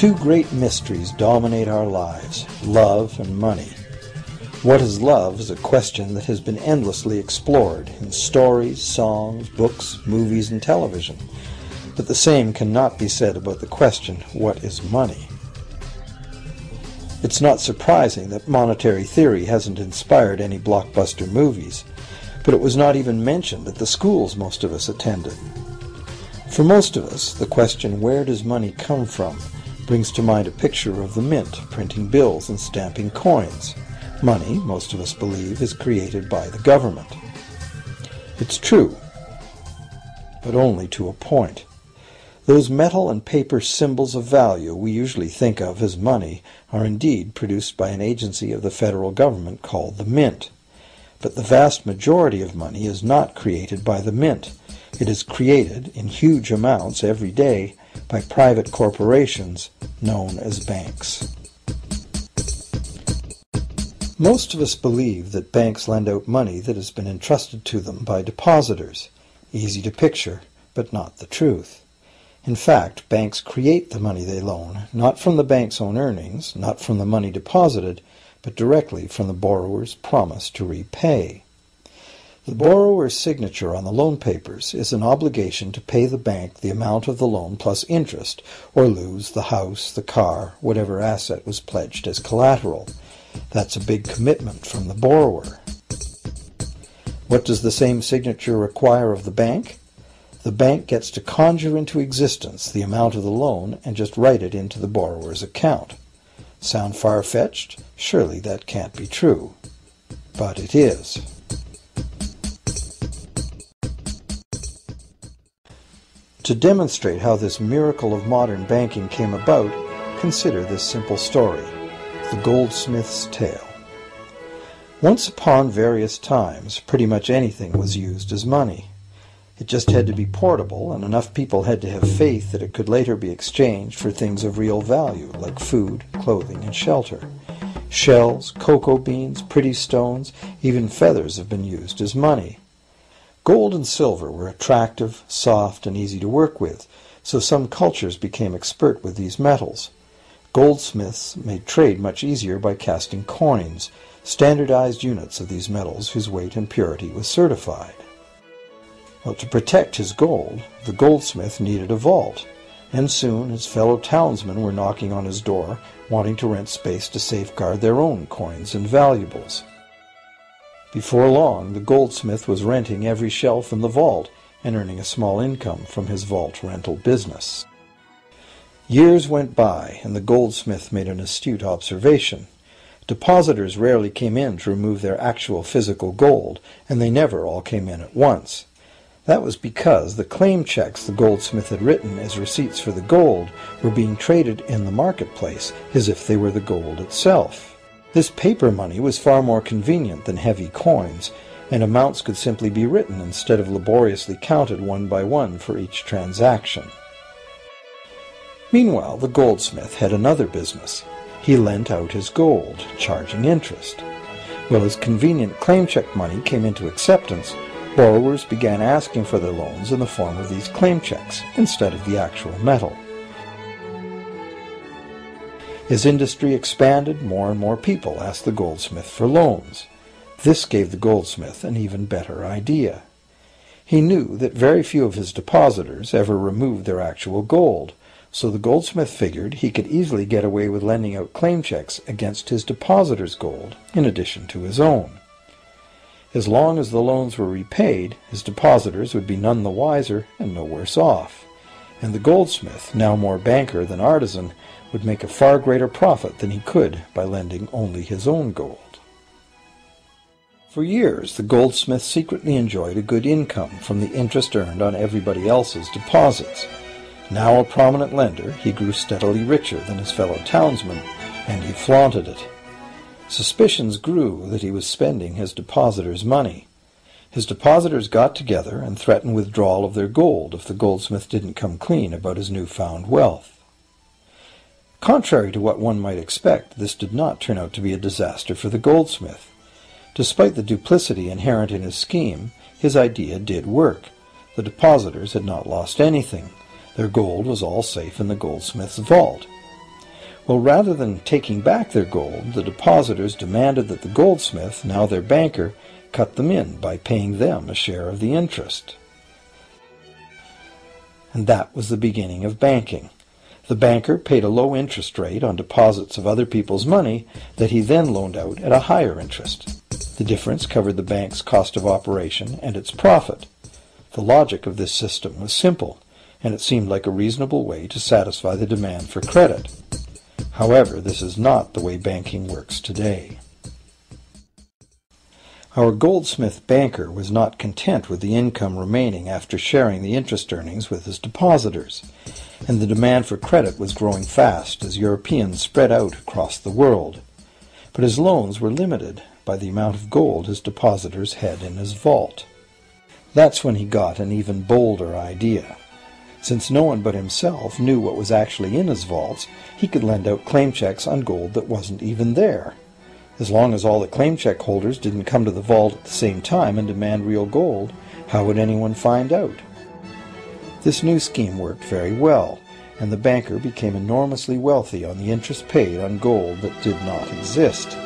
Two great mysteries dominate our lives, love and money. What is love is a question that has been endlessly explored in stories, songs, books, movies, and television. But the same cannot be said about the question, what is money? It's not surprising that monetary theory hasn't inspired any blockbuster movies, but it was not even mentioned at the schools most of us attended. For most of us, the question, where does money come from, brings to mind a picture of the mint, printing bills and stamping coins. Money, most of us believe, is created by the government. It's true, but only to a point. Those metal and paper symbols of value we usually think of as money are indeed produced by an agency of the federal government called the Mint. But the vast majority of money is not created by the Mint. It is created in huge amounts every day by private corporations known as banks. Most of us believe that banks lend out money that has been entrusted to them by depositors. Easy to picture, but not the truth. In fact, banks create the money they loan, not from the bank's own earnings, not from the money deposited, but directly from the borrower's promise to repay. The borrower's signature on the loan papers is an obligation to pay the bank the amount of the loan plus interest, or lose the house, the car, whatever asset was pledged as collateral. That's a big commitment from the borrower. What does the same signature require of the bank? The bank gets to conjure into existence the amount of the loan and just write it into the borrower's account. Sound far-fetched? Surely that can't be true. But it is. To demonstrate how this miracle of modern banking came about, consider this simple story, the goldsmith's tale. Once upon various times, pretty much anything was used as money. It just had to be portable, and enough people had to have faith that it could later be exchanged for things of real value, like food, clothing, and shelter. Shells, cocoa beans, pretty stones, even feathers have been used as money. Gold and silver were attractive, soft, and easy to work with, so some cultures became expert with these metals. Goldsmiths made trade much easier by casting coins, standardized units of these metals whose weight and purity was certified. Well, to protect his gold, the goldsmith needed a vault, and soon his fellow townsmen were knocking on his door, wanting to rent space to safeguard their own coins and valuables. Before long, the goldsmith was renting every shelf in the vault and earning a small income from his vault rental business. Years went by, and the goldsmith made an astute observation. Depositors rarely came in to remove their actual physical gold, and they never all came in at once. That was because the claim checks the goldsmith had written as receipts for the gold were being traded in the marketplace as if they were the gold itself. This paper money was far more convenient than heavy coins, and amounts could simply be written instead of laboriously counted one by one for each transaction. Meanwhile, the goldsmith had another business. He lent out his gold, charging interest. Well, as convenient claim check money came into acceptance, borrowers began asking for their loans in the form of these claim checks instead of the actual metal. As industry expanded, more and more people asked the goldsmith for loans. This gave the goldsmith an even better idea. He knew that very few of his depositors ever removed their actual gold, so the goldsmith figured he could easily get away with lending out claim checks against his depositors' gold, in addition to his own. As long as the loans were repaid, his depositors would be none the wiser and no worse off, and the goldsmith, now more banker than artisan, would make a far greater profit than he could by lending only his own gold. For years, the goldsmith secretly enjoyed a good income from the interest earned on everybody else's deposits. Now a prominent lender, he grew steadily richer than his fellow townsmen, and he flaunted it. Suspicions grew that he was spending his depositors' money. His depositors got together and threatened withdrawal of their gold if the goldsmith didn't come clean about his newfound wealth. Contrary to what one might expect, this did not turn out to be a disaster for the goldsmith. Despite the duplicity inherent in his scheme, his idea did work. The depositors had not lost anything. Their gold was all safe in the goldsmith's vault. Well, rather than taking back their gold, the depositors demanded that the goldsmith, now their banker, cut them in by paying them a share of the interest. And that was the beginning of banking. The banker paid a low interest rate on deposits of other people's money that he then loaned out at a higher interest. The difference covered the bank's cost of operation and its profit. The logic of this system was simple, and it seemed like a reasonable way to satisfy the demand for credit. However, this is not the way banking works today. Our goldsmith banker was not content with the income remaining after sharing the interest earnings with his depositors, and the demand for credit was growing fast as Europeans spread out across the world. But his loans were limited by the amount of gold his depositors had in his vault. That's when he got an even bolder idea. Since no one but himself knew what was actually in his vaults, he could lend out claim checks on gold that wasn't even there. As long as all the claim check holders didn't come to the vault at the same time and demand real gold, how would anyone find out? This new scheme worked very well, and the banker became enormously wealthy on the interest paid on gold that did not exist.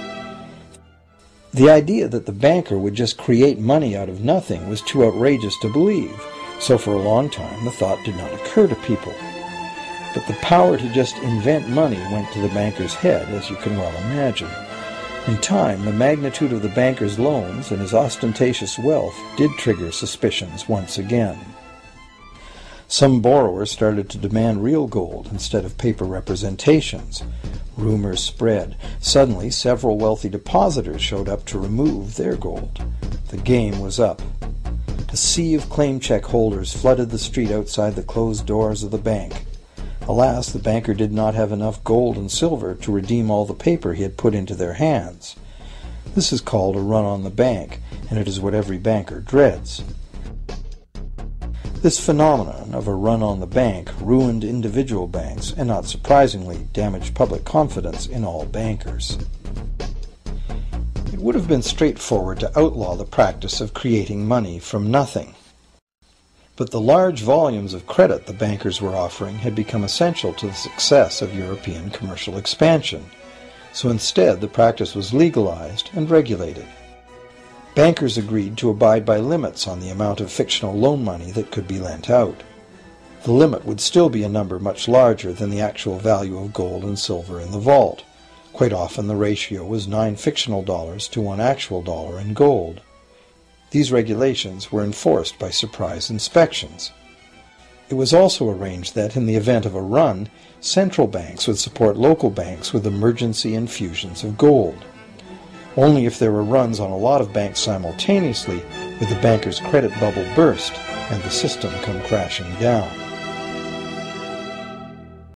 The idea that the banker would just create money out of nothing was too outrageous to believe, so for a long time the thought did not occur to people. But the power to just invent money went to the banker's head, as you can well imagine. In time, the magnitude of the banker's loans and his ostentatious wealth did trigger suspicions once again. Some borrowers started to demand real gold instead of paper representations. Rumors spread. Suddenly, several wealthy depositors showed up to remove their gold. The game was up. A sea of claim check holders flooded the street outside the closed doors of the bank. Alas, the banker did not have enough gold and silver to redeem all the paper he had put into their hands. This is called a run on the bank, and it is what every banker dreads. This phenomenon of a run on the bank ruined individual banks and, not surprisingly, damaged public confidence in all bankers. It would have been straightforward to outlaw the practice of creating money from nothing. But the large volumes of credit the bankers were offering had become essential to the success of European commercial expansion, so instead the practice was legalized and regulated. Bankers agreed to abide by limits on the amount of fictional loan money that could be lent out. The limit would still be a number much larger than the actual value of gold and silver in the vault. Quite often the ratio was 9 fictional dollars to 1 actual dollar in gold. These regulations were enforced by surprise inspections. It was also arranged that, in the event of a run, central banks would support local banks with emergency infusions of gold. Only if there were runs on a lot of banks simultaneously would the banker's credit bubble burst and the system come crashing down.